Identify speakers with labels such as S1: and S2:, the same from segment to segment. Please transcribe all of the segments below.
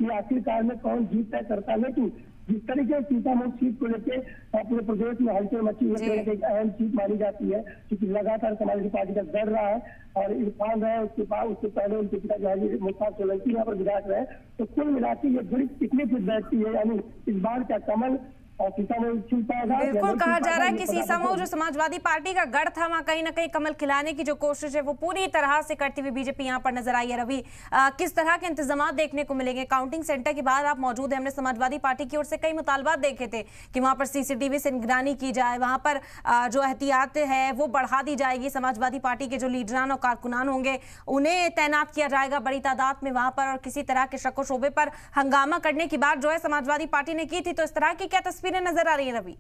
S1: कि आखिरकार में कौन जीत तय करता है। लेकिन जिस तरीके से सीतामढ़ी सीट को लेकर पूरे प्रदेश में हलचल मची है, एक अहम सीट मानी जाती है क्योंकि लगातार समाजवादी पार्टी का गढ़ रहा है और इरफान रहे, उसके बाद उससे पहले उनके पिता जो मुख्तार सोलंकी यहाँ पर विधायक रहे। तो कुल मिलाकर ये बड़ी पिकनिक बैठती है, यानी इस बार का कमल
S2: बिल्कुल कहा जा रहा है कि सीसामऊ जो समाजवादी पार्टी का गढ़ था, वहां कहीं ना कहीं कमल खिलाने की जो कोशिश है वो पूरी तरह से करती हुई बीजेपी यहां पर नजर आई है। रवि, किस तरह के इंतजाम देखने को मिलेंगे? काउंटिंग सेंटर के बाद आप मौजूद हैं, हमने समाजवादी पार्टी की ओर से कई मुतालबात देखे थे कि वहां पर सीसीटीवी से निगरानी की जाए, वहां पर जो एहतियात है वो बढ़ा दी जाएगी, समाजवादी पार्टी के जो लीडरान और कारकुनान होंगे उन्हें तैनात किया जाएगा बड़ी तादाद में वहां पर, और किसी तरह के शक व शोबे पर हंगामा करने की बात जो है समाजवादी पार्टी ने की थी। तो इस तरह की क्या तस्वीरें नजर आ रही है रवि?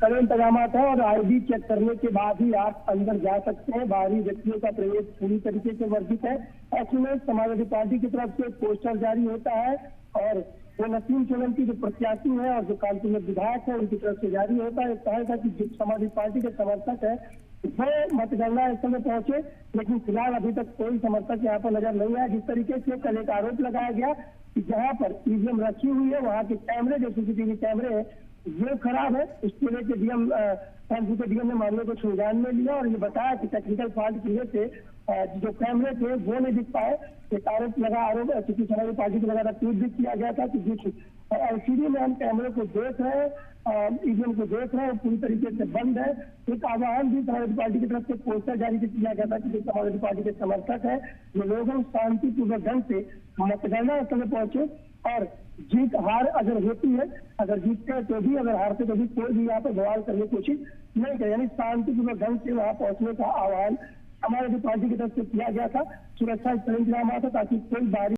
S1: कड़े इंतजाम है और आईडी चेक करने के बाद ही आप अंदर जा सकते हैं। बाहरी व्यक्तियों का प्रवेश पूरी तरीके से वर्जित है। ऐसे में समाजवादी पार्टी की तरफ से पोस्टर जारी होता है और वो नसीम सोलंकी जो प्रत्याशी है और जो कानपुर में विधायक है उनकी तरफ से जारी होता है। कहा था कि जो समाजवादी पार्टी के समर्थक है वो मतगणना स्थल में पहुंचे, लेकिन फिलहाल अभी तक कोई समर्थक यहाँ पर नजर नहीं आया। जिस तरीके से कल एक आरोप लगाया गया कि जहाँ पर ईवीएम रखी हुई है वहाँ के कैमरे, जो सीसीटीवी कैमरे है वो खराब है, उसको लेकर डीएम ने मामले को संज्ञान में लिया और ये बताया कि टेक्निकल फॉल्ट की वजह से जो कैमरे थे वो नहीं दिख पाए। एक आरोप क्योंकि समाजवादी पार्टी को लगातार ट्वीट भी किया गया था कि जिस एलसीडी में हम कैमरे को देख रहे हैं, ईवीएम को देख रहे हैं, पूरी तरीके से बंद है। एक आह्वान भी समाजवादी पार्टी की तरफ से पोस्टर जारी किया गया था कि जो समाजवादी पार्टी के समर्थक है जो लोगों शांतिपूर्वक ढंग से मतगणना स्थल में पहुंचे और जीत हार अगर होती है, अगर जीतते हैं तो भी, अगर हारते तो भी कोई भी यहाँ पर बवाल करने की कोशिश नहीं करे, यानी शांतिपूर्वक ढंग से वहां पहुंचने का आह्वान समाजवादी पार्टी की तरफ से किया गया था। सुरक्षा इंतजाम था ताकि कोई बारी